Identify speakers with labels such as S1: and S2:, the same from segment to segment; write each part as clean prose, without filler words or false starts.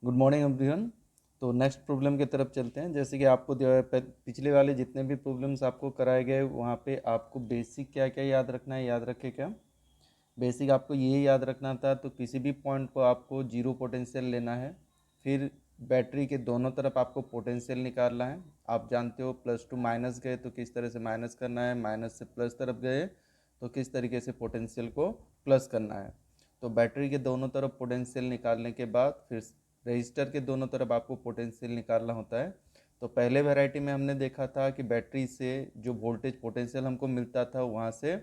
S1: Good morning everyone. तो next problem की तरफ चलते हैं। जैसे कि आपको पिछले वाले जितने भी प्रॉब्लम्स आपको कराए गए वहाँ पे आपको बेसिक क्या क्या याद रखना है, याद रखे क्या? बेसिक आपको ये याद रखना था, तो किसी भी पॉइंट को आपको जीरो पोटेंशियल लेना है। फिर बैटरी के दोनों तरफ आपको पोटेंशियल निकालना है। आप जानते हो प्लस टू माइनस गए तो किस तरह से माइनस करना है, माइनस से प्लस तरफ गए तो किस तरीके से पोटेंशियल को प्लस करना है। तो बैटरी के दोनों तरफ पोटेंशियल निकालने के बाद फिर रजिस्टर के दोनों तरफ आपको पोटेंशियल निकालना होता है। तो पहले वैरायटी में हमने देखा था कि बैटरी से जो वोल्टेज पोटेंशियल हमको मिलता था वहाँ से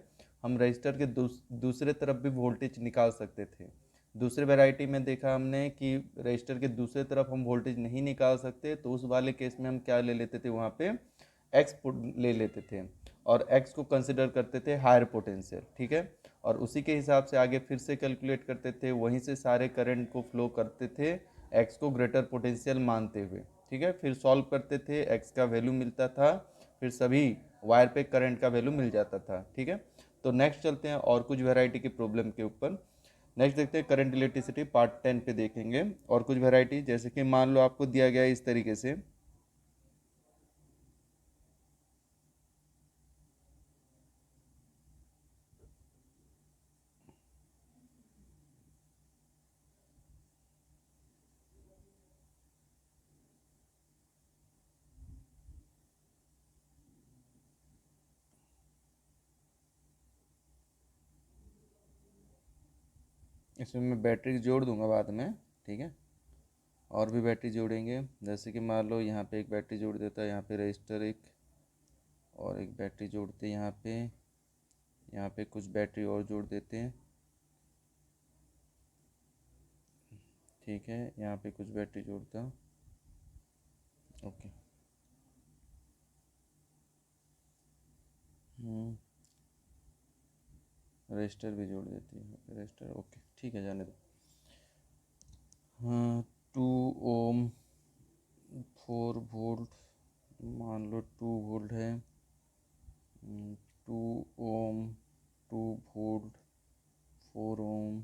S1: हम रजिस्टर के दूसरे तरफ भी वोल्टेज निकाल सकते थे। दूसरे वैरायटी में देखा हमने कि रजिस्टर के दूसरे तरफ हम वोल्टेज नहीं निकाल सकते, तो उस वाले केस में हम क्या ले लेते थे, वहाँ पे एक्स ले लेते थे और एक्स को कंसिडर करते थे हायर पोटेंशियल। ठीक है, और उसी के हिसाब से आगे फिर से कैलकुलेट करते थे, वहीं से सारे करंट को फ्लो करते थे एक्स को ग्रेटर पोटेंशियल मानते हुए। ठीक है, फिर सॉल्व करते थे, एक्स का वैल्यू मिलता था, फिर सभी वायर पे करंट का वैल्यू मिल जाता था। ठीक है, तो नेक्स्ट चलते हैं और कुछ वैरायटी की प्रॉब्लम के ऊपर। नेक्स्ट देखते हैं करंट इलेक्ट्रिसिटी पार्ट 10 पे देखेंगे और कुछ वैरायटी। जैसे कि मान लो आपको दिया गया है इस तरीके से, इसमें मैं बैटरी जोड़ दूंगा बाद में। ठीक है, और भी बैटरी जोड़ेंगे। जैसे कि मान लो यहाँ पे एक बैटरी जोड़ देता है, यहाँ पे रजिस्टर एक और एक बैटरी जोड़ते हैं, यहाँ पे कुछ बैटरी और जोड़ देते हैं। ठीक है, यहाँ पे कुछ बैटरी जोड़ता हूँ। ओके। रजिस्टर भी जोड़ देती है, रजिस्टर। ओके, ठीक है, जाने दो। हाँ, 2 ओम 4 वोल्ट, मान लो 2 वोल्ट है। 2 ओम 2 वोल्ट, 4 ओम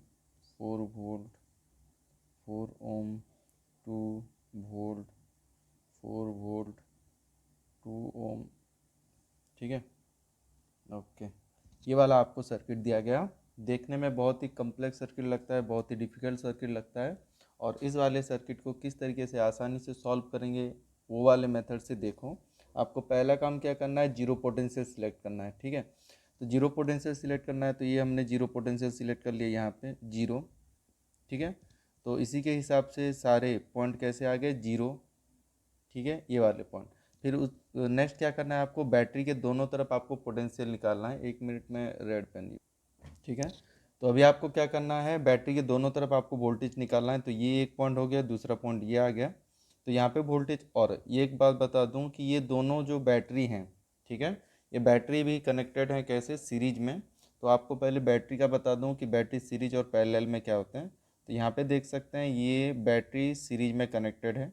S1: 4 वोल्ट, 4 ओम 2 वोल्ट, 4 वोल्ट, 2 ओम। ठीक है, ओके। ये वाला आपको सर्किट दिया गया, देखने में बहुत ही कम्प्लेक्स सर्किट लगता है, बहुत ही डिफ़िकल्ट सर्किट लगता है। और इस वाले सर्किट को किस तरीके से आसानी से सॉल्व करेंगे वो वाले मेथड से देखो। आपको पहला काम क्या करना है, जीरो पोटेंशियल सिलेक्ट करना है। ठीक है, तो जीरो पोटेंशियल सिलेक्ट करना है, तो ये हमने जीरो पोटेंशियल सिलेक्ट कर लिया यहाँ पे जीरो। ठीक है, तो इसी के हिसाब से सारे पॉइंट कैसे आ गए, जीरो। ठीक है, ये वाले पॉइंट। फिर उस नेक्स्ट क्या करना है, आपको बैटरी के दोनों तरफ आपको पोटेंशियल निकालना है। 1 मिनट में रेड पेन। ठीक है, तो अभी आपको क्या करना है, बैटरी के दोनों तरफ आपको वोल्टेज निकालना है। तो ये एक पॉइंट हो गया, दूसरा पॉइंट ये आ गया। तो यहाँ पे वोल्टेज, और ये एक बात बता दूँ कि ये दोनों जो बैटरी हैं, ठीक है, ये बैटरी भी कनेक्टेड हैं कैसे, सीरीज में। तो आपको पहले बैटरी का बता दूँ कि बैटरी सीरीज और पैरेलल में क्या होते हैं। तो यहाँ पे देख सकते हैं ये बैटरी सीरीज में कनेक्टेड है।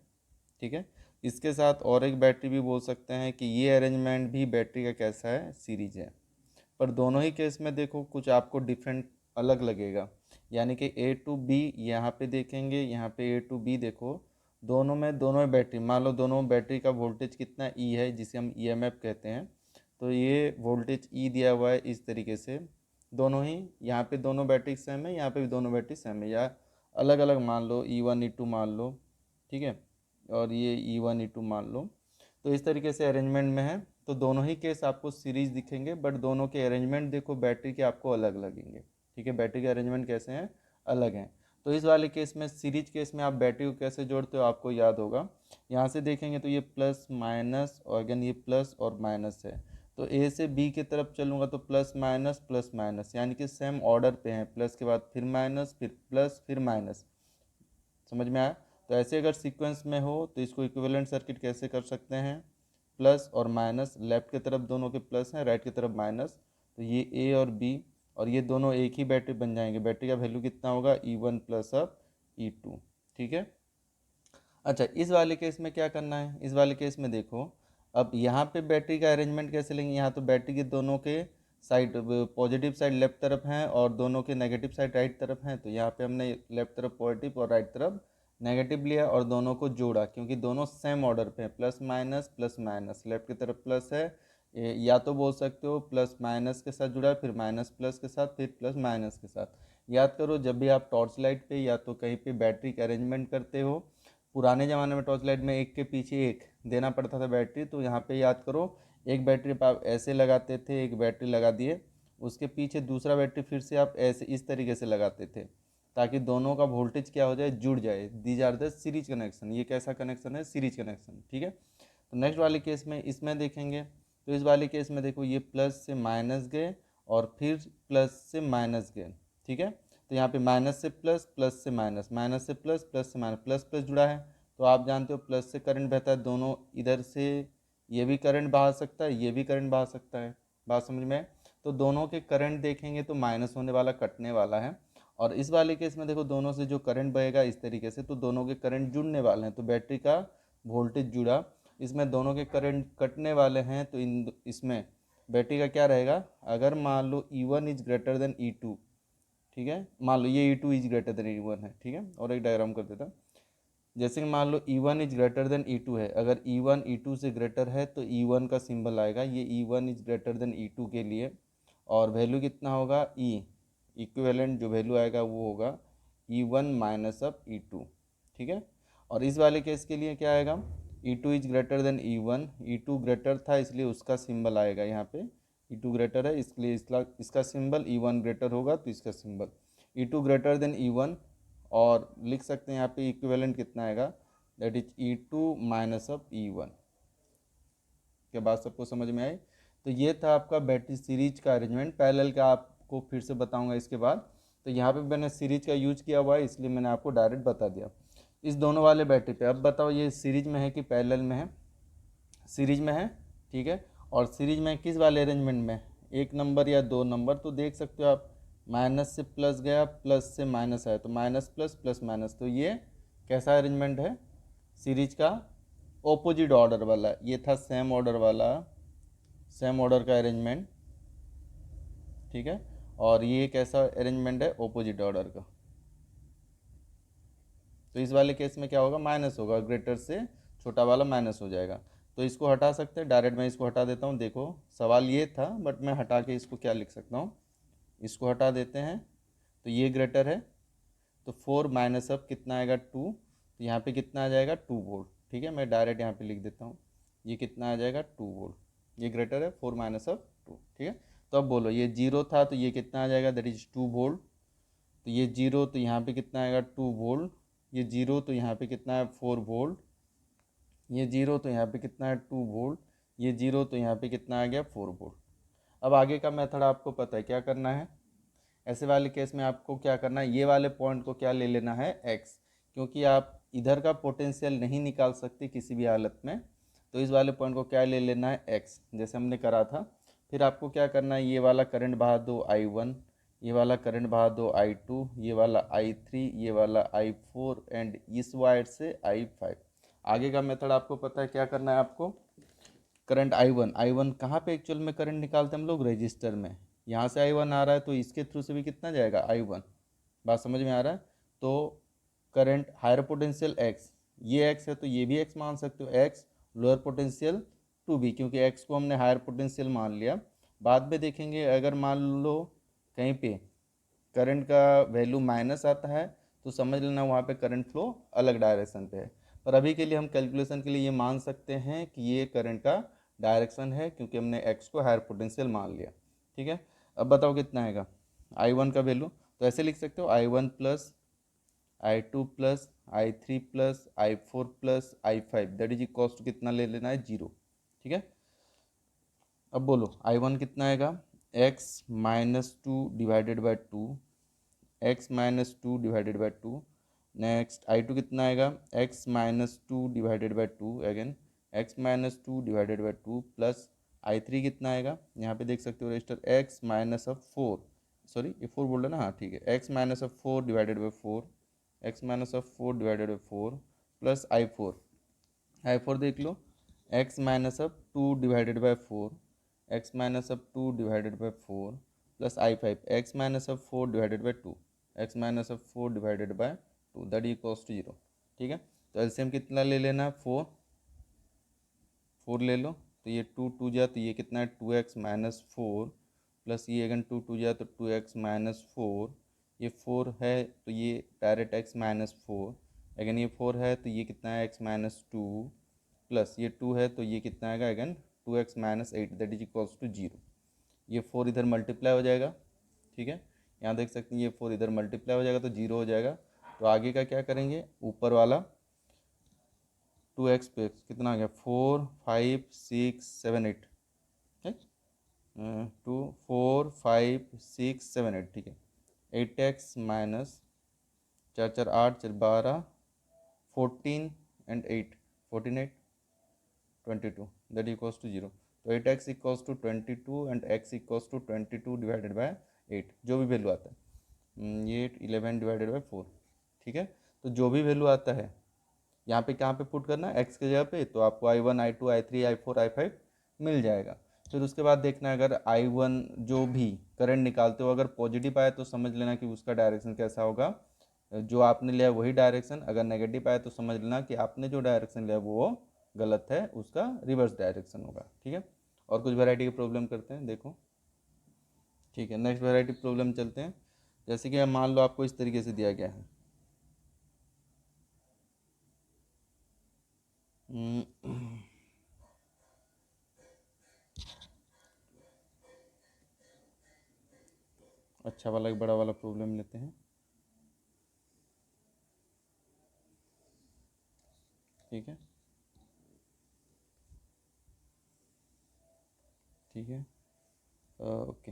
S1: ठीक है, इसके साथ और एक बैटरी भी बोल सकते हैं कि ये अरेंजमेंट भी बैटरी का कैसा है, सीरीज है। पर दोनों ही केस में देखो कुछ आपको डिफरेंट अलग लगेगा। यानी कि ए टू बी यहाँ पे देखेंगे, यहाँ पे ए टू बी देखो, दोनों में बैटरी, मान लो दोनों बैटरी का वोल्टेज कितना ई है, जिसे हम ईएमएफ कहते हैं। तो ये वोल्टेज ई दिया हुआ है इस तरीके से। दोनों ही, यहाँ पे दोनों बैटरी सेम है, यहाँ पे भी दोनों बैटरी सेम है, या अलग अलग मान लो, E1 E2 मान लो। ठीक है, और ये E1 E2 मान लो। तो इस तरीके से अरेंजमेंट में है। तो दोनों ही केस आपको सीरीज दिखेंगे, बट दोनों के अरेंजमेंट देखो बैटरी के आपको अलग लगेंगे। ठीक है, बैटरी के अरेंजमेंट कैसे हैं, अलग हैं। तो इस वाले केस में, सीरीज केस में आप बैटरी को कैसे जोड़ते हो आपको याद होगा। यहाँ से देखेंगे तो ये प्लस माइनस, और अगेन ये प्लस और माइनस है। तो ए से बी की तरफ चलूँगा तो प्लस माइनस, यानी कि सेम ऑर्डर पे हैं, प्लस के बाद फिर माइनस, फिर प्लस, फिर माइनस। समझ में आया? तो ऐसे अगर सीक्वेंस में हो तो इसको इक्विवेलेंट सर्किट कैसे कर सकते हैं, प्लस और माइनस, लेफ्ट की तरफ दोनों के प्लस हैं, राइट की तरफ माइनस। तो ये ए और बी, और ये दोनों एक ही बैटरी बन जाएंगे। बैटरी का वैल्यू कितना होगा, E1 प्लस अब E2। ठीक है, अच्छा इस वाले केस में क्या करना है, इस वाले केस में देखो, अब यहाँ पे बैटरी का अरेंजमेंट कैसे लेंगे। यहाँ तो बैटरी के दोनों के साइड, पॉजिटिव साइड लेफ्ट तरफ हैं और दोनों के नेगेटिव साइड राइट तरफ हैं। तो यहाँ पे हमने लेफ्ट तरफ पॉजिटिव और राइट तरफ नेगेटिव लिया और दोनों को जोड़ा, क्योंकि दोनों सेम ऑर्डर पे हैं, प्लस माइनस, लेफ्ट की तरफ प्लस है, या तो बोल सकते हो प्लस माइनस के साथ जुड़ा है, फिर माइनस प्लस के साथ, फिर प्लस माइनस के साथ। याद करो जब भी आप टॉर्च लाइट पे या तो कहीं पे बैटरी का अरेंजमेंट करते हो, पुराने ज़माने में टॉर्च लाइट में एक के पीछे एक देना पड़ता था बैटरी, तो यहाँ पे याद करो एक बैटरी पे आप ऐसे लगाते थे, एक बैटरी लगा दिए, उसके पीछे दूसरा बैटरी फिर से आप ऐसे इस तरीके से लगाते थे, ताकि दोनों का वोल्टेज क्या हो जाए, जुड़ जाए। These are the series connection. ये कैसा कनेक्शन है, सीरीज कनेक्शन, ठीक है। तो नेक्स्ट वाले केस में इसमें देखेंगे, तो इस वाले केस में देखो ये प्लस से माइनस गए और फिर प्लस से माइनस गए, ठीक है। तो यहाँ पे माइनस से प्लस, प्लस से माइनस, माइनस से प्लस, प्लस से माइनस, प्लस प्लस जुड़ा है, तो आप जानते हो प्लस से करंट बहता है, दोनों इधर से ये भी करंट बहा सकता है, ये भी करंट बहा सकता है। बात समझ में आए? तो दोनों के करंट देखेंगे तो माइनस होने वाला कटने वाला है, और इस वाले केस में देखो दोनों से जो करंट बहेगा इस तरीके से, तो दोनों के करंट जुड़ने वाले हैं, तो बैटरी का वोल्टेज जुड़ा। इसमें दोनों के करंट कटने वाले हैं, तो इसमें बैटरी का क्या रहेगा, अगर मान लो E1 is greater than E2, ठीक है, मान लो ये E2 is greater than E1 है, ठीक है। और एक डायग्राम कर देता, जैसे कि मान लो E1 is greater than E2 है, अगर E1 E2 से ग्रेटर है तो E1 का सिंबल आएगा, ये E1 is greater than E2 के लिए, और वैल्यू कितना होगा, इक्विवेलेंट जो वैल्यू आएगा वो होगा E1 माइनस ऑफ E2, ठीक है। और इस वाले केस के लिए क्या आएगा, E2 is greater than E1, E2 greater था इसलिए उसका सिंबल आएगा यहाँ पे, E2 ग्रेटर है इसलिए इसका सिंबल, E1 ग्रेटर होगा तो इसका symbol, E2 greater than E1, और लिख सकते हैं यहाँ पे इक्विवेलेंट कितना आएगा, that is E2 minus of E1। क्या बात सबको समझ में आई? तो ये था आपका बैटरी सीरीज का अरेंजमेंट। पैरेलल का आपको फिर से बताऊंगा इसके बाद। तो यहाँ पे मैंने सीरीज का यूज किया हुआ है, इसलिए मैंने आपको डायरेक्ट बता दिया इस दोनों वाले बैटरी पे। अब बताओ ये सीरीज में है कि पैरेलल में है? सीरीज में है, ठीक है। और सीरीज में किस वाले अरेंजमेंट में, 1 नंबर या 2 नंबर? तो देख सकते हो आप, माइनस से प्लस गया, प्लस से माइनस आया, तो माइनस प्लस, प्लस माइनस, तो ये कैसा अरेंजमेंट है, सीरीज का ऑपोजिट ऑर्डर वाला। ये था सेम ऑर्डर वाला, सेम ऑर्डर का अरेंजमेंट, ठीक है। और ये कैसा अरेंजमेंट है, ऑपोजिट ऑर्डर का। तो इस वाले केस में क्या होगा, माइनस होगा, ग्रेटर से छोटा वाला माइनस हो जाएगा। तो इसको हटा सकते हैं डायरेक्ट, मैं इसको हटा देता हूँ। देखो सवाल ये था, बट मैं हटा के इसको क्या लिख सकता हूँ, इसको हटा देते हैं, तो ये ग्रेटर है, तो 4 माइनस अब कितना आएगा, 2, तो यहाँ पे कितना आ जाएगा, 2 वोल्ट, ठीक है। मैं डायरेक्ट यहाँ पे लिख देता हूँ, ये कितना आ जाएगा, 2 वोल्ट, ये ग्रेटर है 4 माइनस अब 2, ठीक है। तो अब बोलो ये जीरो था तो ये कितना आ जाएगा, दैट इज 2 वोल्ट, तो ये जीरो तो यहाँ पे कितना आएगा, 2 वोल्ट, ये जीरो तो यहाँ पे कितना है, 4 वोल्ट, ये जीरो तो यहाँ पे कितना है, 2 वोल्ट, ये जीरो तो यहाँ पे कितना आ गया, 4 वोल्ट। अब आगे का मेथड आपको पता है क्या करना है, ऐसे वाले केस में आपको क्या करना है, ये वाले पॉइंट को क्या ले लेना है, एक्स, क्योंकि आप इधर का पोटेंशियल नहीं निकाल सकते किसी भी हालत में, तो इस वाले पॉइंट को क्या ले लेना है, एक्स, जैसे हमने करा था। फिर आपको क्या करना है, ये वाला करंट बहा दो I1, ये वाला करंट बहा दो I2, ये वाला I3, ये वाला I4, एंड इस वायर से I5। आगे का मेथड आपको पता है क्या करना है आपको, करंट I1 कहाँ पे एक्चुअल में करंट निकालते हैं हम लोग, रजिस्टर में। यहाँ से I1 आ रहा है तो इसके थ्रू से भी कितना जाएगा, I1। बात समझ में आ रहा है? तो करंट हायर पोटेंशियल x, ये x है तो ये भी x मान सकते हो, x लोअर पोटेंशियल 2b, क्योंकि x को हमने हायर पोटेंशियल मान लिया। बाद में देखेंगे अगर मान लो कहीं पे करंट का वैल्यू माइनस आता है तो समझ लेना वहाँ पे करंट फ्लो अलग डायरेक्शन पे है। पर अभी के लिए हम कैलकुलेशन के लिए ये मान सकते हैं कि ये करंट का डायरेक्शन है, क्योंकि हमने x को हायर पोटेंशियल मान लिया, ठीक है। अब बताओ कितना आएगा I1 का वैल्यू, तो ऐसे लिख सकते हो I1 plus I2 plus I3 plus I4 plus I5, that is equals to कितना ले लेना है, 0, ठीक है। अब बोलो I1 कितना आएगा, x minus 2 divided by 2, x minus 2 divided by 2। Next I2 कितना आएगा, x minus 2 divided by 2, again x minus 2 divided by 2, plus I3 कितना आएगा, यहाँ पे देख सकते हो register, x minus of 4, sorry ये 4 बोल रहे ना, हाँ ठीक है, x minus of 4 divided by 4, x minus of 4 divided by 4, plus I4 देख लो, x minus of 2 divided by 4, x minus of 2 divided by 4, plus I5 x minus of 4 divided by 2, x minus of 4 divided by 2, that equals to 0। ठीक है। तो LCM कितना ले लेना है, 4, 4 ले लो। तो ये 2 2 जा तो ये कितना है 2x-4, प्लस ये अगन 2 2 जा तो 2x-4, ये 4 है तो ये डायरेक्ट x-4, अगन ये 4 है तो ये कितना है x-2, प्लस ये 2 है तो ये कितना आएगा अगन 2x-8 that is equals to 0। ये 4 इधर मल्टीप्लाई हो जाएगा, ठीक है। यहाँ देख सकते हैं ये 4 इधर मल्टीप्लाई हो जाएगा तो 0 हो जाएगा। तो आगे का क्या करेंगे, ऊपर वाला 2x पे कितना आ गया 4 5 6 7 8, ठीक, 2 4 5 6 7 8, ठीक है। 8x minus 4 4 8 4 12 14 and 8 14 8 22 that equals to 0। तो 8x equals to 22 and x equals to 22 divided by 8, जो भी वैल्यू आता है, ये 11 डिवाइडेड बाय 4, ठीक है। तो जो भी वैल्यू आता है यहाँ पे कहाँ पे पुट करना है, x के जगह पे, तो आपको i1 i2 i3 i4 i5 मिल जाएगा। फिर उसके बाद देखना है अगर i1 जो भी करंट निकालते हो अगर पॉजिटिव आए तो समझ लेना कि उसका डायरेक्शन कैसा होगा, जो आपने लिया वही डायरेक्शन, अगर नेगेटिव आए तो समझ लेना कि आपने जो डायरेक्शन लिया वो गलत है, उसका रिवर्स डायरेक्शन होगा, ठीक है। और कुछ वैरायटी की प्रॉब्लम करते हैं, देखो, ठीक है। नेक्स्ट वैरायटी प्रॉब्लम चलते हैं। जैसे कि मान लो आपको इस तरीके से दिया गया है, अच्छा वाला एक बड़ा वाला प्रॉब्लम लेते हैं, ठीक है, ठीक है, ओके,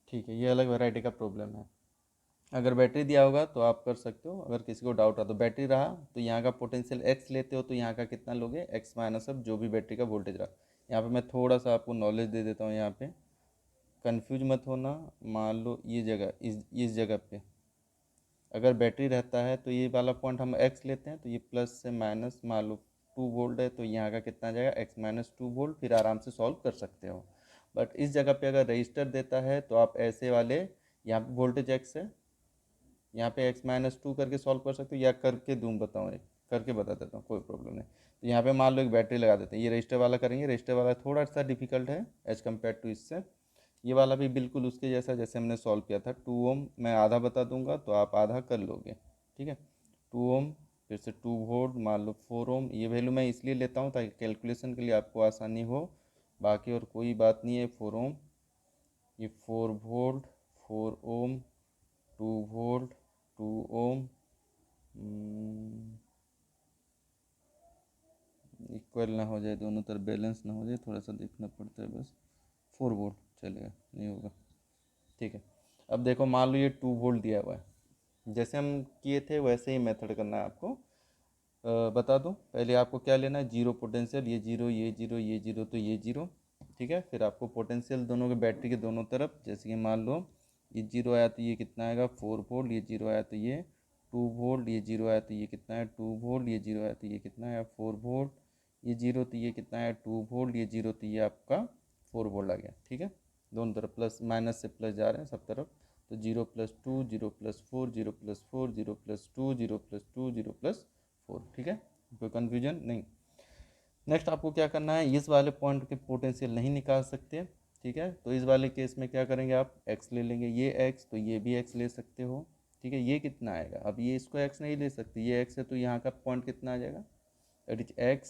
S1: ठीक है। ये अलग वैरायटी का प्रॉब्लम है। अगर बैटरी दिया होगा तो आप कर सकते हो, अगर किसी को डाउट रहा तो बैटरी रहा तो यहाँ का पोटेंशियल एक्स लेते हो तो यहाँ का कितना लोगे, एक्स माइनस अब जो भी बैटरी का वोल्टेज रहा। यहाँ पे मैं थोड़ा सा आपको नॉलेज दे देता हूँ, यहाँ पे कंफ्यूज मत होना। मान लो ये जगह इस जगह पे अगर बैटरी रहता है तो ये वाला पॉइंट हम एक्स लेते हैं, तो ये प्लस से माइनस मान लो 2 वोल्ट है तो यहाँ का कितना आ जाएगा x-2 वोल्ट, फिर आराम से सॉल्व कर सकते हो। बट इस जगह पे अगर रजिस्टर देता है तो आप ऐसे वाले, यहाँ पे वोल्टेज एक्स है, यहाँ पे x-2 करके सॉल्व कर सकते हो, या करके दूँ बताऊँ, एक करके बता देता हूँ, कोई प्रॉब्लम नहीं। तो यहाँ पे मान लो एक बैटरी लगा देते हैं, ये रजिस्टर वाला करेंगे, रजिस्टर वाला थोड़ा सा डिफिकल्ट है एज कम्पेयर टू इससे। ये वाला भी बिल्कुल उसके जैसा जैसे हमने सॉल्व किया था। 2 ओम मैं आधा बता दूंगा तो आप आधा कर लोगे, ठीक है। 2 ओम, फिर से 2 वोल्ट, मान लो 4 ओम। ये वैल्यू मैं इसलिए लेता हूँ ताकि कैलकुलेशन के लिए आपको आसानी हो, बाकी और कोई बात नहीं है। 4 ओम, ये 4 वोल्ट, 4 ओम, 2 वोल्ट, 2 ओम, इक्वल ना हो जाए, दोनों तरफ बैलेंस ना हो जाए, थोड़ा सा देखना पड़ता है बस। 4 वोल्ट चलेगा, नहीं होगा, ठीक है। अब देखो मान लो ये 2 वोल्ट दिया हुआ है, जैसे हम किए थे वैसे ही मेथड करना है आपको। बता दूं, पहले आपको क्या लेना है, जीरो पोटेंशियल, ये जीरो ये जीरो ये जीरो तो ये जीरो, ठीक है। फिर आपको पोटेंशियल दोनों के बैटरी के दोनों तरफ, जैसे कि मान लो ये जीरो आया तो ये कितना आएगा 4 वोल्ट, ये जीरो आया तो ये 2 वोल्ट, ये जीरो आया तो ये कितना है 2 वोल्ट, ये जीरो आया तो ये कितना है 4 वोल्ट, ये जीरो तो ये कितना है 2 वोल्ट, ये जीरो तो ये आपका 4 वोल्ट आ गया, ठीक है। दोनों तरफ प्लस माइनस से प्लस जा रहे हैं सब तरफ, तो 0+2 0+4 0+4 0+2 0+2 0+4, ठीक है। कोई कन्फ्यूजन नहीं। नेक्स्ट आपको क्या करना है, इस वाले पॉइंट के पोटेंशियल नहीं निकाल सकते, ठीक है। तो इस वाले केस में क्या करेंगे, आप x ले लेंगे, ये x तो ये भी x ले सकते हो, ठीक है। ये कितना आएगा, अब ये इसको x नहीं ले सकते, ये x है तो यहाँ का पॉइंट कितना आ जाएगा, दैट इज x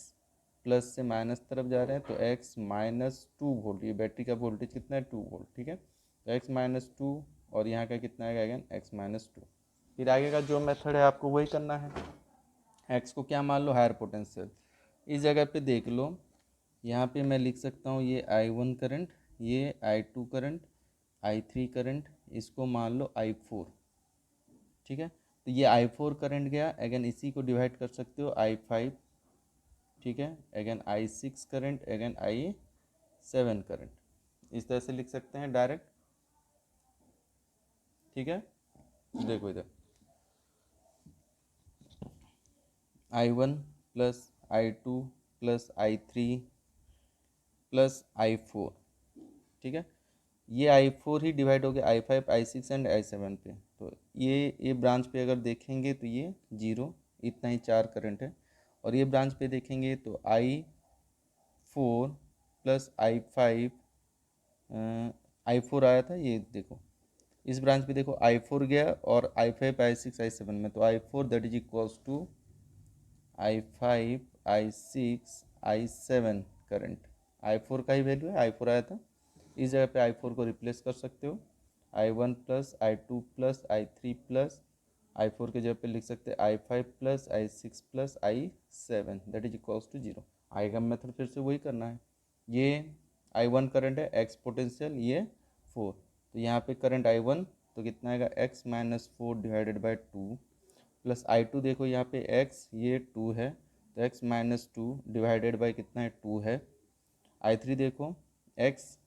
S1: प्लस से माइनस तरफ जा रहे हैं तो x-2 वोल्ट, ये बैटरी का वोल्टेज कितना है 2 वोल्ट, ठीक है। तो x-2 और यहाँ का कितना आएगा अगेन x-2। फिर आगे का जो मेथड है आपको वही करना है। x को क्या मान लो हायर पोटेंशियल, इस जगह पे देख लो, यहाँ पे मैं लिख सकता हूँ ये I1 करंट, ये I2 करंट, I3 करंट, इसको मान लो I4, ठीक है। तो ये I4 करंट गया, अगेन इसी को डिवाइड कर सकते हो I5, ठीक है, again I6 current, again I7 current, इस तरह से लिख सकते हैं डायरेक्ट। ठीक है, देखो इधर I1 plus I2 plus I3 plus I4, ठीक है। ये I4 ही डिवाइड हो गया I5 I6 एंड I7 पे, तो ये ब्रांच पे अगर देखेंगे तो ये 0, इतना ही 4 करंट है। और ये ब्रांच पे देखेंगे तो I4 प्लस I5, I4 आया था, ये देखो इस ब्रांच पे देखो I4 गया और I5 I6 I7 में, तो I4 that is equals to I5 I6 I7 current. I4 का ही वैल्यू है, I4 आया था, इस जगह पे I4 को रिप्लेस कर सकते हो। I1 plus I2 plus I3 plus I4 के जगह पे लिख सकते हैं I5 plus I6 plus I7 that is equals to 0। I का मेथड फिर से वही करना है। ये I1 करंट है, x पोटेंशियल, ये 4, तो यहाँ पे करंट I1 तो कितना आएगा x minus 4 divided by 2 plus I2 देखो यहाँ पे x ये 2 है, तो x माइनस 2 डिवाइडेड बाई कितना है 2 है। I3 देखो x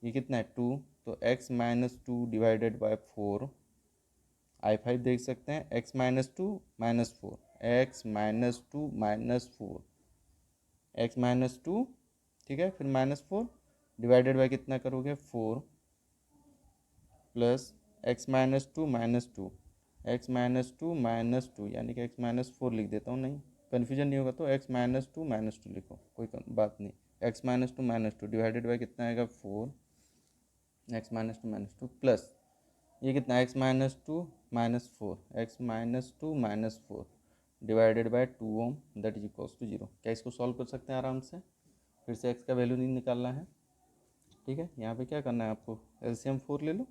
S1: ये कितना है 2, तो x minus 2 divided by 4। I5 देख सकते हैं x minus 2 minus 4, x minus 2 minus 4, x minus 2, ठीक है, फिर माइनस 4 डिवाइडेड बाई कितना करोगे 4 plus x minus 2 minus 2, x minus 2 minus 2 यानी कि x माइनस 4 लिख देता हूँ, नहीं कन्फ्यूजन नहीं होगा तो x माइनस 2 माइनस 2 लिखो, कोई बात नहीं। x minus 2 minus 2 divided by कितना आएगा 4, x माइनस 2 माइनस 2 प्लस ये कितना x minus 2 minus 4, x minus 2 minus 4 divided by 2 ओम दैट इज इक्वल्स टू 0। क्या इसको सॉल्व कर सकते हैं आराम से, फिर से x का वैल्यू नहीं निकालना है, ठीक है। यहाँ पे क्या करना है आपको, एलसीएम 4 ले लो,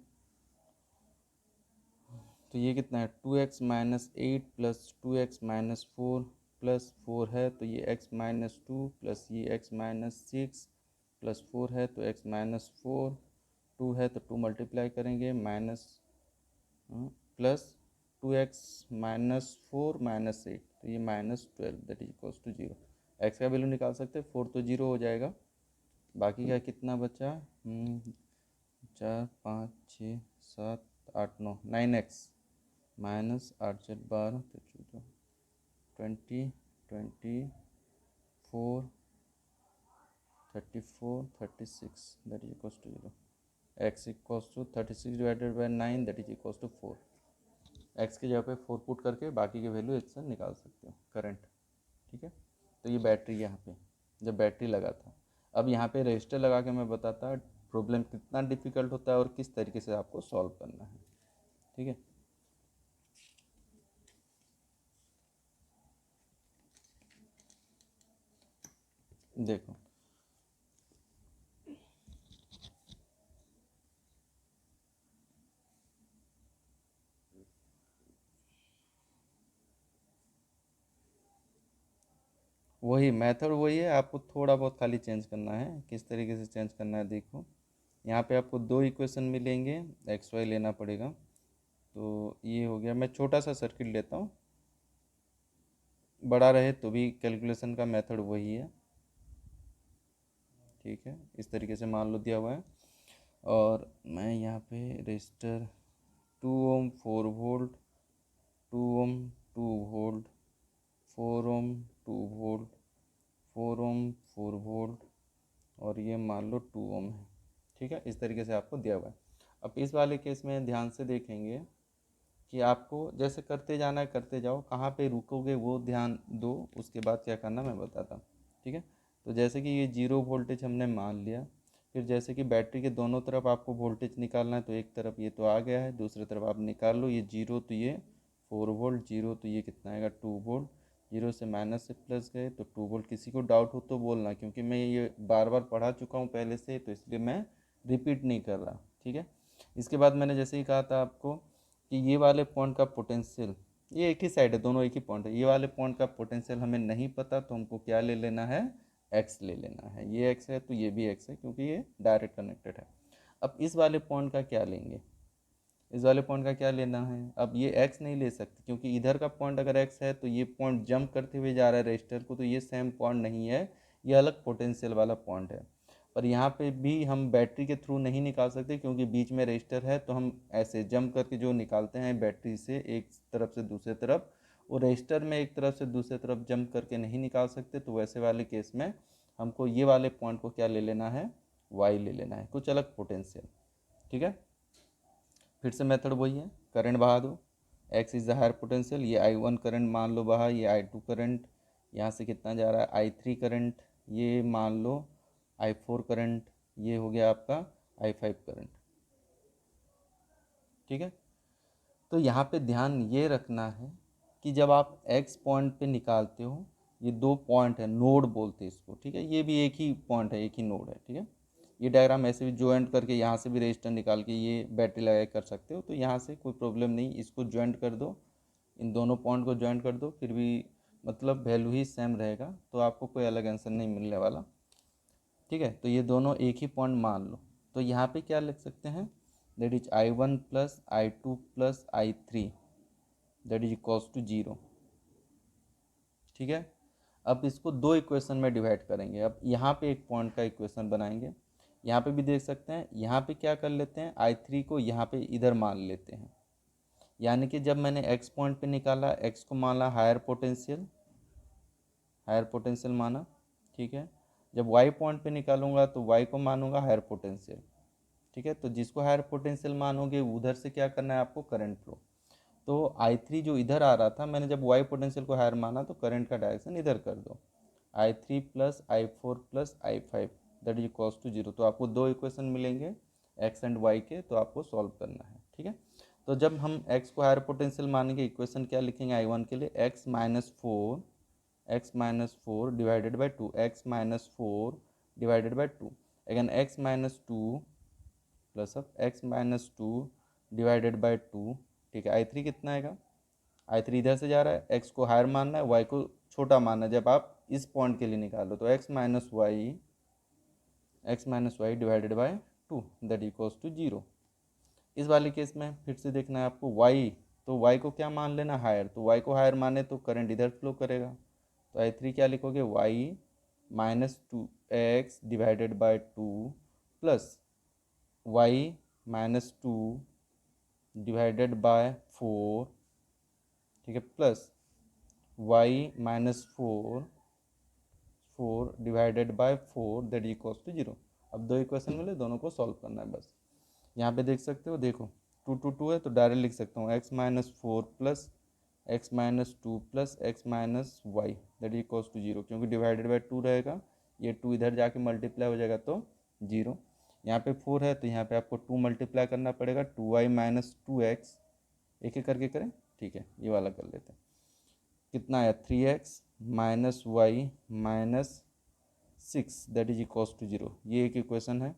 S1: तो ये कितना है 2x minus 8 plus 2x minus 4 plus 4 है, तो ये x माइनस 2 प्लस ये x माइनस 6 प्लस 4 है, तो x माइनस 4, 2 है तो 2 मल्टीप्लाई करेंगे minus plus 2x minus 4 minus 8, तो ये minus 12 that is equals to 0। x का वैल्यू निकाल सकते हैं, 4 तो 0 हो जाएगा, बाकी का कितना बचा 4 5 6 7 8 9, 9x माइनस 8 7 12 तो 20 24 34 36 that is equals to 0। x equals to 36 divided by 9 that is equals to 4। x की जगह पे 4 पुट करके बाकी के वैल्यू इससे निकाल सकते हो करंट, ठीक है। तो ये बैटरी यहाँ पे जब बैटरी लगा था, अब यहाँ पे रजिस्टर लगा के मैं बताता प्रॉब्लम कितना डिफिकल्ट होता है और किस तरीके से आपको सॉल्व करना है, ठीक है। देखो वही मेथड वही है, आपको थोड़ा बहुत खाली चेंज करना है, किस तरीके से चेंज करना है देखो। यहाँ पे आपको 2 इक्वेशन मिलेंगे, एक्स वाई लेना पड़ेगा, तो ये हो गया। मैं छोटा सा सर्किट लेता हूँ, बड़ा रहे तो भी कैलकुलेशन का मेथड वही है, ठीक है। इस तरीके से मान लो दिया हुआ है, और मैं यहाँ पे रजिस्टर 2 ओम 4 वोल्ट 2 ओम 2 वोल्ट 4 ओम 2 वोल्ट 4 ओम 4 वोल्ट और ये मान लो 2 ओम है, ठीक है। इस तरीके से आपको दिया हुआ है। अब इस वाले केस में ध्यान से देखेंगे कि आपको जैसे करते जाना है, करते जाओ, कहाँ पे रुकोगे वो ध्यान दो, उसके बाद क्या करना मैं बताता हूँ, ठीक है। तो जैसे कि ये 0 वोल्टेज हमने मान लिया, फिर जैसे कि बैटरी के दोनों तरफ आपको वोल्टेज निकालना है, तो एक तरफ ये तो आ गया है, दूसरी तरफ आप निकाल लो, ये 0 तो ये 4 वोल्ट, 0 तो ये कितना आएगा 2 वोल्ट, 0 से माइनस से प्लस गए तो 2 वोल्ट। किसी को डाउट हो तो बोलना, क्योंकि मैं ये बार बार पढ़ा चुका हूँ पहले से, तो इसलिए मैं रिपीट नहीं कर रहा, ठीक है। इसके बाद मैंने जैसे ही कहा था आपको कि ये वाले पॉइंट का पोटेंशियल, ये एक ही साइड है, दोनों एक ही पॉइंट है, ये वाले पॉइंट का पोटेंशियल हमें नहीं पता, तो हमको क्या ले लेना है, एक्स ले लेना है। ये एक्स है तो ये भी एक्स है, क्योंकि ये डायरेक्ट कनेक्टेड है। अब इस वाले पॉइंट का क्या लेंगे, इस वाले पॉइंट का क्या लेना है। अब ये एक्स नहीं ले सकते, क्योंकि इधर का पॉइंट अगर एक्स है तो ये पॉइंट जंप करते हुए जा रहा है रजिस्टर को, तो ये सेम पॉइंट नहीं है, ये अलग पोटेंशियल वाला पॉइंट है। पर यहाँ पे भी हम बैटरी के थ्रू नहीं निकाल सकते क्योंकि बीच में रजिस्टर है, तो हम ऐसे जंप करके जो निकालते हैं बैटरी से एक तरफ से दूसरे तरफ, वो रजिस्टर में एक तरफ से दूसरे तरफ जंप करके नहीं निकाल सकते। तो वैसे वाले केस में हमको ये वाले पॉइंट को क्या ले लेना है, वाई ले लेना है, कुछ अलग पोटेंशियल। ठीक है, फिर से मेथड वही है, करंट बहा दो, x is the higher potential, ये I1 करंट मान लो बहा, ये I2 करंट, यहाँ से कितना जा रहा है I3 करंट, ये मान लो I4 करंट, ये हो गया आपका I5 करंट। ठीक है, तो यहाँ पे ध्यान ये रखना है कि जब आप एक्स पॉइंट पे निकालते हो, ये दो पॉइंट है, नोड बोलते हैं इसको। ठीक है, ये भी एक ही पॉइंट है, एक ही नोड है। ठीक है, ये डायग्राम ऐसे भी ज्वाइंट करके यहाँ से भी रजिस्टर निकाल के ये बैटरी लगा कर सकते हो, तो यहाँ से कोई प्रॉब्लम नहीं, इसको ज्वाइंट कर दो, इन दोनों पॉइंट को ज्वाइंट कर दो, फिर भी मतलब वैल्यू ही सेम रहेगा, तो आपको कोई अलग आंसर नहीं मिलने वाला। ठीक है, तो ये दोनों एक ही पॉइंट मान लो, तो यहाँ पे क्या लिख सकते हैं, that is I1 plus I2 plus I3 that is equals to 0। ठीक है, अब इसको दो इक्वेशन में डिवाइड करेंगे। अब यहाँ पे एक पॉइंट का इक्वेशन बनाएंगे, यहाँ पे भी देख सकते हैं, यहाँ पे क्या कर लेते हैं, I3 को यहाँ पे इधर मान लेते हैं, यानी कि जब मैंने x पॉइंट पे निकाला, x को माना हायर पोटेंशियल, हायर पोटेंशियल माना। ठीक है, जब y पॉइंट पे निकालूंगा तो y को मानूंगा हायर पोटेंशियल। ठीक है, तो जिसको हायर पोटेंशियल मानोगे उधर से क्या करना है आपको, करंट फ्लो। तो I3 जो इधर आ रहा था, मैंने जब y पोटेंशियल को हायर माना तो करंट का डायरेक्शन इधर कर दो, I3 plus I4 plus I5 that is equals to 0। तो आपको दो इक्वेशन मिलेंगे x एंड y के, तो आपको सॉल्व करना है। ठीक है, तो जब हम x को हायर पोटेंशियल मानेंगे, इक्वेशन क्या लिखेंगे I1 के लिए, x-4 divided by 2, x-4 divided by 2, again x-2 plus अब x-2 डिवाइडेड बाई 2। ठीक है, I3 कितना आएगा, I3 इधर से जा रहा है, x को हायर मानना है, y को छोटा मानना है। जब आप इस पॉइंट के लिए निकालो तो x-y divided by 2 that equals to 0। इस वाले केस में फिर से देखना है आपको y, तो y को क्या मान लेना, हायर, तो y को हायर माने तो करंट इधर फ्लो करेगा, तो I3 क्या लिखोगे, y-2x divided by 2 plus y-2 divided by 4। ठीक है, plus y-4 divided by 4 that equals to 0। अब दो इक्वेशन मिले, दोनों को सॉल्व करना है बस। यहाँ पे देख सकते हो, देखो 2 है तो डायरेक्ट लिख सकता हूँ x-4 plus x-2 plus x-y that equals to 0, क्योंकि डिवाइडेड बाई 2 रहेगा, ये 2 इधर जाके मल्टीप्लाई हो जाएगा तो 0। यहाँ पे 4 है तो यहाँ पे आपको 2 मल्टीप्लाई करना पड़ेगा, 2y-2x, एक एक करके करें। ठीक है, ये वाला कर लेते हैं, कितना आया 3x माइनस y minus 6 that is equals to 0, ये एक इक्वेशन है।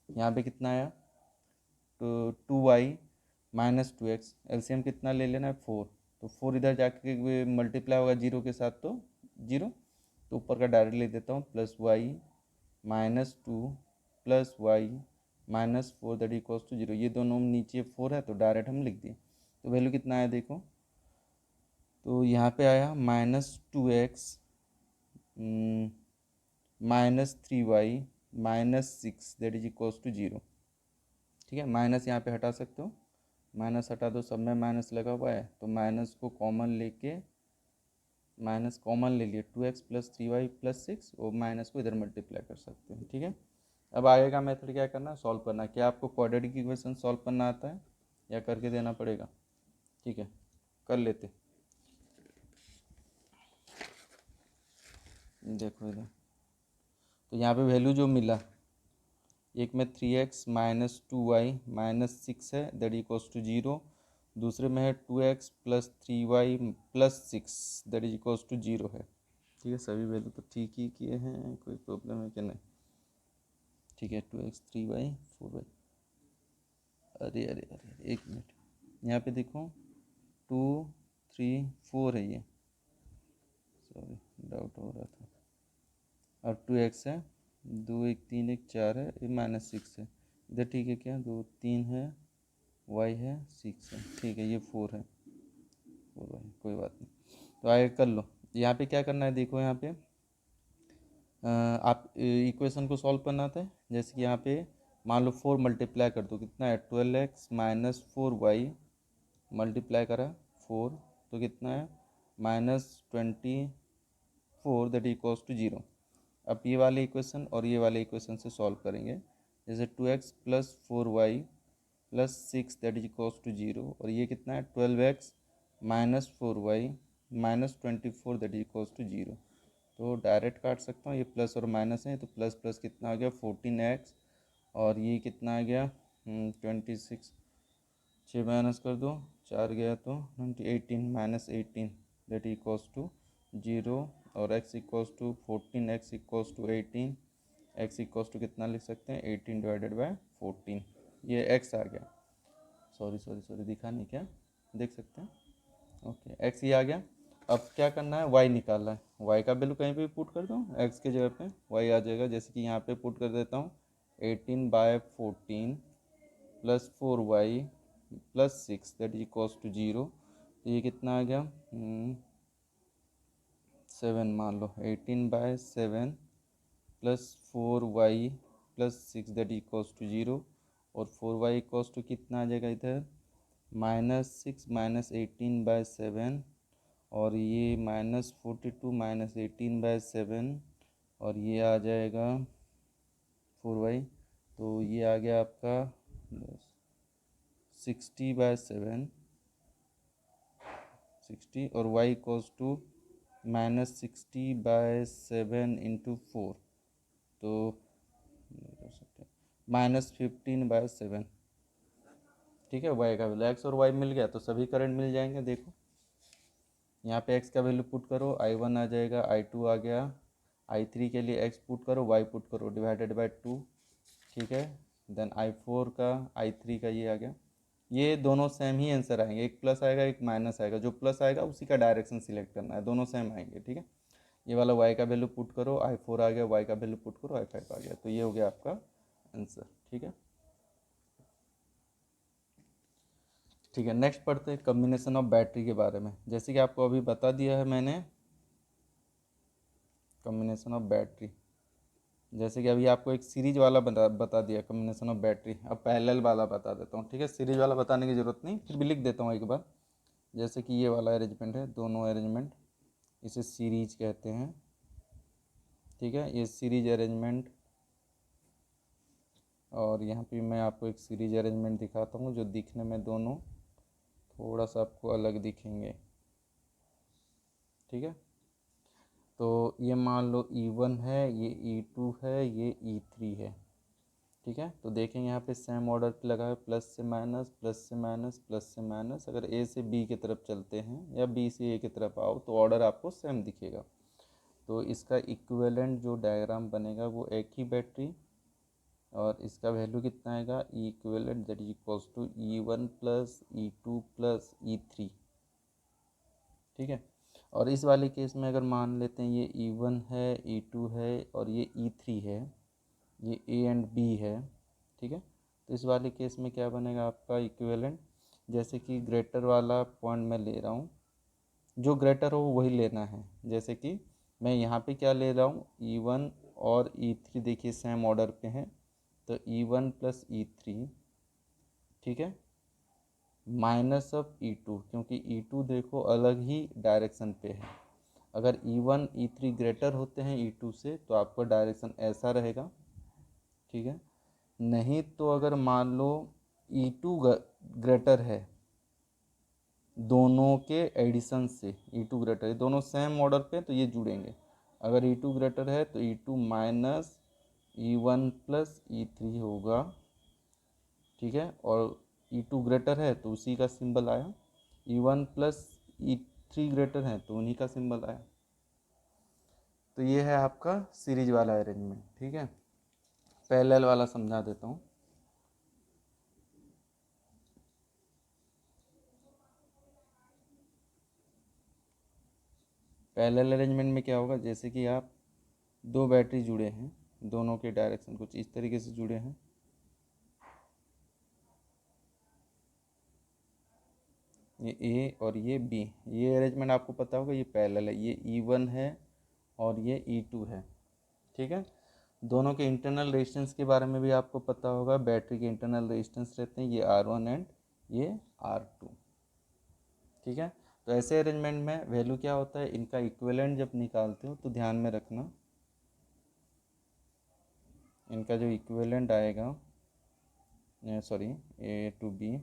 S1: यहाँ पे कितना आया, तो 2y-2x, एलसीएम कितना ले लेना है 4, तो 4 इधर जाके मल्टीप्लाई होगा 0 के साथ तो 0, तो ऊपर का डायरेक्ट ले देता हूँ, +y-2 plus y-4 that equals to 0। ये दोनों नीचे 4 है तो डायरेक्ट हम लिख दिए, तो वैल्यू कितना आया देखो, तो यहाँ पे आया -2x -3y-6 that is equals to 0। ठीक है, माइनस यहाँ पे हटा सकते हो, माइनस हटा दो, सब में माइनस लगा हुआ है, तो माइनस को कॉमन लेके, माइनस कॉमन ले लिए, 2x प्लस 3y प्लस 6, और माइनस को इधर मल्टीप्लाई कर सकते हैं। ठीक है, अब आगे का मेथड क्या करना है, सॉल्व करना है। क्या आपको क्वाड्रेटिक इक्वेशन सॉल्व करना आता है या करके देना पड़ेगा? ठीक है, कर लेते। देखो इधर, तो यहाँ पे वैल्यू जो मिला, एक में 3x माइनस 2y-6 है दैट इक्वल्स टू 0, दूसरे में है 2x plus 3y plus 6 that is equals to 0 है। ठीक है, सभी वैल्यू तो ठीक ही किए हैं, कोई प्रॉब्लम है कि नहीं? ठीक है, 2x 3y 4y, अरे अरे अरे एक मिनट, यहाँ पे देखो 2 3 4 है, ये सॉरी डाउट हो रहा था, और 2x है, 2 1 3 1 4 है, ये -6 है इधर। ठीक है, क्या 2 3 है, y है 6 है, ठीक है, ये 4 है, 4y, कोई बात नहीं, तो आगे कर लो। यहाँ पे क्या करना है देखो, यहाँ पे आप इक्वेशन को सॉल्व करना था, जैसे कि यहाँ पे मान लो 4 मल्टीप्लाई कर दो, कितना है 12x माइनस 4y, मल्टीप्लाई करा 4 तो कितना है -24, दैट इक्वल्स टू 0। अब ये वाले इक्वेशन और ये वाले इक्वेशन से सॉल्व करेंगे, जैसे 2x plus 4y plus 6 that is equals to 0, और ये कितना है 12x minus 4y minus 24 that is equals to 0। तो डायरेक्ट काट सकता हूँ, ये प्लस और माइनस है तो प्लस प्लस कितना आ गया 14x, और ये कितना आ गया 26, 6 माइनस कर दो 4 गया तो 18 माइनस 18 दैट इक्वल्स टू 0, और x equals to 14, x equals to 18, x equals to कितना लिख सकते हैं 18 डिवाइडेड बाय 14, ये x आ गया। सॉरी दिखा नहीं क्या, देख सकते हैं, ओके x ये आ गया। अब क्या करना है, y निकालना है, y का वैल्यू कहीं पे पुट कर दो, x के जगह पे y आ जाएगा, जैसे कि यहाँ पे पुट कर देता हूँ 18/14 plus 4y plus 6 that is equals to 0। तो ये कितना आ गया 7, मान लो 18/7 plus 4y plus 6 that equals to 0, और 4y इक्वल्स टू कितना आ जाएगा इधर -6 माइनस 18/7, और ये -42 माइनस 18/7, और ये आ जाएगा 4y, तो ये आ गया आपका 60/7, 60, और y इक्वल्स टू -60/7 इंटू 4, तो -15/7। ठीक है, y का वैल्यू x और y मिल गया तो सभी करंट मिल जाएंगे। देखो यहाँ पे x का वैल्यू पुट करो, I1 आ जाएगा, I2 आ गया, I3 के लिए x पुट करो, y पुट करो, डिवाइडेड बाय 2। ठीक है, देन I4 का, I3 का ये आ गया। ये दोनों सेम ही आंसर आएंगे, एक प्लस आएगा एक माइनस आएगा, जो प्लस आएगा उसी का डायरेक्शन सिलेक्ट करना है, दोनों सेम आएंगे। ठीक है, ये वाला y का वैल्यू पुट करो, I4 आ गया, y का वैल्यू पुट करो, I5 आ गया, तो ये हो गया आपका आंसर। ठीक है, ठीक है, नेक्स्ट पढ़ते हैं कम्बिनेशन ऑफ बैटरी के बारे में। जैसे कि आपको अभी बता दिया है मैंने कम्बिनेशन ऑफ बैटरी, जैसे कि अभी आपको एक सीरीज वाला बता दिया कम्बिनेशन ऑफ बैटरी, अब पैरेलल वाला बता देता हूँ। ठीक है, सीरीज वाला बताने की ज़रूरत नहीं, फिर भी लिख देता हूँ एक बार। जैसे कि ये वाला अरेंजमेंट है, दोनों अरेंजमेंट, इसे सीरीज कहते हैं। ठीक है, ये सीरीज अरेंजमेंट, और यहाँ पे मैं आपको एक सीरीज अरेंजमेंट दिखाता हूँ जो दिखने में दोनों थोड़ा सा आपको अलग दिखेंगे। ठीक है, तो ये मान लो E1 है, ये E2 है, ये E3 है। ठीक है, तो देखेंगे यहाँ पे सेम ऑर्डर पे लगा है, प्लस से माइनस, प्लस से माइनस, प्लस से माइनस। अगर ए से बी की तरफ चलते हैं या बी से ए की तरफ आओ तो ऑर्डर आपको सेम दिखेगा। तो इसका इक्विवेलेंट जो डायग्राम बनेगा वो एक ही बैटरी, और इसका वैल्यू कितना आएगा E equivalent that is equals to E1 plus E2 plus E3। ठीक है, और इस वाले केस में अगर मान लेते हैं ये E1 है, E2 है, और ये E3 है, ये ए एंड बी है। ठीक है, तो इस वाले केस में क्या बनेगा आपका इक्विवेलेंट, जैसे कि ग्रेटर वाला पॉइंट मैं ले रहा हूँ, जो ग्रेटर हो वही लेना है। जैसे कि मैं यहाँ पे क्या ले रहा हूँ E1 और E3, देखिए सेम ऑर्डर पे हैं, तो E1 प्लस E3। ठीक है, माइनस ऑफ E2, क्योंकि E2 देखो अलग ही डायरेक्शन पे है। अगर E1 E3 ग्रेटर होते हैं E2 से तो आपका डायरेक्शन ऐसा रहेगा। ठीक है, नहीं तो अगर मान लो E2 ग्रेटर है, दोनों के एडिशन से E2 ग्रेटर है, दोनों सेम ऑर्डर पे तो ये जुड़ेंगे। अगर E2 ग्रेटर है तो E2 minus E1 plus E3 होगा। ठीक है, और E2 ग्रेटर है तो उसी का सिंबल आया, E1 प्लस E3 ग्रेटर है तो उन्हीं का सिंबल आया। तो ये है आपका सीरीज वाला अरेंजमेंट। ठीक है, पैरेलल वाला समझा देता हूँ। पैरेलल अरेंजमेंट में क्या होगा, जैसे कि आप दो बैटरी जुड़े हैं, दोनों के डायरेक्शन कुछ इस तरीके से जुड़े हैं। ये ए और ये बी, ये अरेंजमेंट आपको पता होगा, ये पैरेलल है, ये E1 है और ये E2 है। ठीक है। दोनों के इंटरनल रेजिस्टेंस के बारे में भी आपको पता होगा, बैटरी के इंटरनल रेजिस्टेंस रहते हैं ये R1 एंड ये R2। ठीक है, तो ऐसे अरेंजमेंट में वैल्यू क्या होता है, इनका इक्विवेलेंट जब निकालते हो तो ध्यान में रखना, इनका जो इक्विवेलेंट आएगा, सॉरी ए टू बी,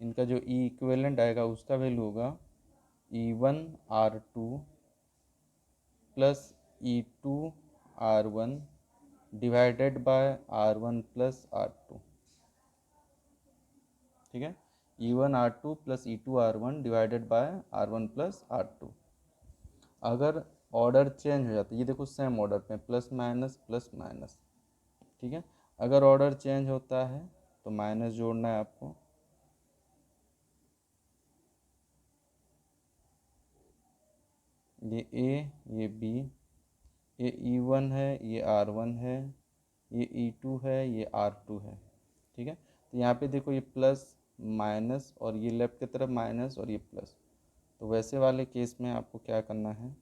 S1: इनका जो ई इक्विवेलेंट आएगा उसका वैल्यू होगा E1R2 plus E2R1 divided by R1 plus R2। ठीक है, E1R2 plus E2R1 divided by R1 plus R2। अगर ऑर्डर चेंज हो जाता है, ये देखो सेम ऑर्डर पे प्लस माइनस, ठीक है, अगर ऑर्डर चेंज होता है तो माइनस जोड़ना है आपको, ये ए ये बी, ये E1 है ये R1 है, ये E2 है ये R2 है। ठीक है, तो यहाँ पे देखो ये प्लस माइनस और ये लेफ्ट की तरफ माइनस और ये प्लस, तो वैसे वाले केस में आपको क्या करना है,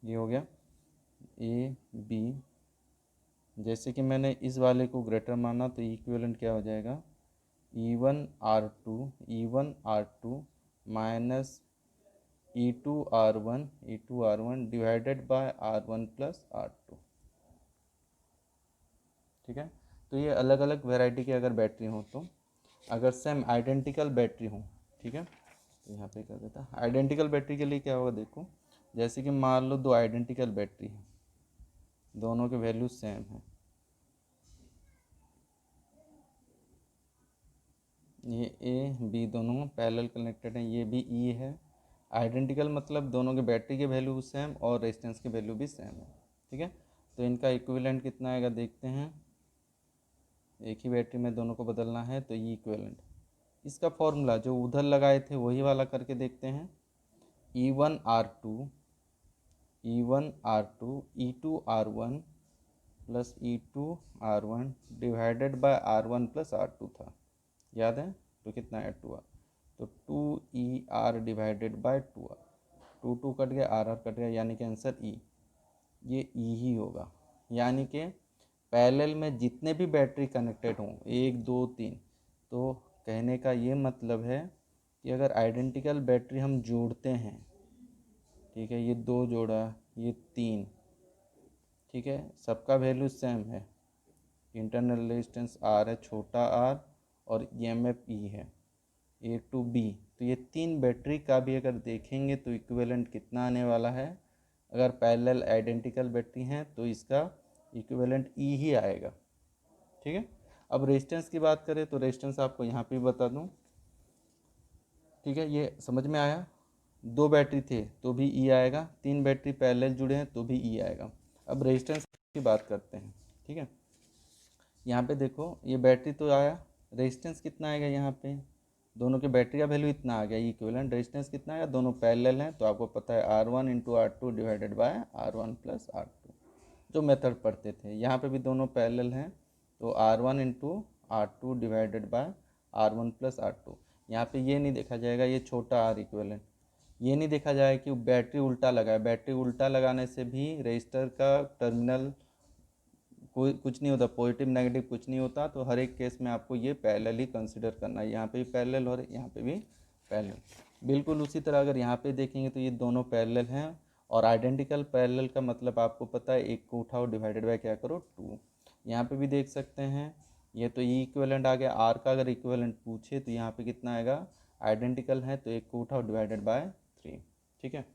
S1: ये हो गया ए बी, जैसे कि मैंने इस वाले को ग्रेटर माना तो इक्विवेलेंट क्या हो जाएगा, E1R2 minus E2R1 divided by R1 plus R2। ठीक है, तो ये अलग अलग वैरायटी की अगर बैटरी हो, तो अगर सेम आइडेंटिकल बैटरी हो, ठीक है, तो यहाँ पे कर देता, आइडेंटिकल बैटरी के लिए क्या होगा, देखो जैसे कि मान लो दो आइडेंटिकल बैटरी है, दोनों के वैल्यू सेम है, ये ए बी दोनों पैरेलल कनेक्टेड हैं, ये भी ई है, आइडेंटिकल मतलब दोनों के बैटरी के वैल्यू सेम और रेजिस्टेंस के वैल्यू भी सेम है। ठीक है, तो इनका इक्विवेलेंट कितना आएगा देखते हैं, एक ही बैटरी में दोनों को बदलना है तो ये इक्विवेलेंट, इसका फॉर्मूला जो उधर लगाए थे वही वाला करके देखते हैं, E1R2 E2R1 plus E2R1 divided by R1 plus R2 था, याद है, तो कितना ऐड हुआ, तो 2ER divided by 2R, 2 cut गया, RR कट गया, यानी कि आंसर ई, ये ई ही होगा। यानी कि पैरेलल में जितने भी बैटरी कनेक्टेड हों 1 2 3, तो कहने का ये मतलब है कि अगर आइडेंटिकल बैटरी हम जोड़ते हैं, ठीक है, ये 2 जोड़ा, ये 3, ठीक है, सबका वैल्यू सेम है, इंटरनल रेजिस्टेंस R है छोटा r और EMF E है ए टू बी, तो ये 3 बैटरी का भी अगर देखेंगे तो इक्विवेलेंट कितना आने वाला है, अगर पैरेलल आइडेंटिकल बैटरी हैं तो इसका इक्विवेलेंट ई ही आएगा। ठीक है, अब रेजिस्टेंस की बात करें तो रेजिस्टेंस आपको यहाँ पे बता दूँ। ठीक है, ये समझ में आया, 2 बैटरी थे तो भी ई आएगा, 3 बैटरी पैरेलल जुड़े हैं तो भी ई आएगा। अब रेजिस्टेंस की बात करते हैं। ठीक है, यहाँ पे देखो ये बैटरी तो आया, रेजिस्टेंस कितना आएगा, यहाँ पे दोनों के बैटरी का वैल्यू इतना आ गया, इक्विवेलेंट रेजिस्टेंस कितना आएगा, दोनों पैरेलल हैं तो आपको पता है R1 into R2 divided by R1 plus R2, जो मेथड पढ़ते थे, यहाँ पे भी दोनों पैरेलल हैं तो R1 into R2 divided by R1 plus R2। यहाँ पे ये नहीं देखा जाएगा ये छोटा R इक्विवेलेंट, ये नहीं देखा जाएगा कि बैटरी उल्टा लगा है, बैटरी उल्टा लगाने से भी रजिस्टर का टर्मिनल कोई कुछ नहीं होता, पॉजिटिव नेगेटिव कुछ नहीं होता, तो हर एक केस में आपको ये पैरेलल ही कंसिडर करना है, यहाँ पे भी पैरेलल और यहाँ पे भी पैरेलल। बिल्कुल उसी तरह अगर यहाँ पे देखेंगे तो ये दोनों पैरेलल हैं, और आइडेंटिकल पैरेलल का मतलब आपको पता है, एक को उठाओ डिवाइडेड बाय क्या करो 2। यहाँ पे भी देख सकते हैं, ये तो ई इक्विवेलेंट आ गया, आर का अगर इक्विवेलेंट पूछे तो यहाँ पे कितना आएगा, आइडेंटिकल है तो एक को उठाओ डिवाइडेड बाय 3। ठीक है,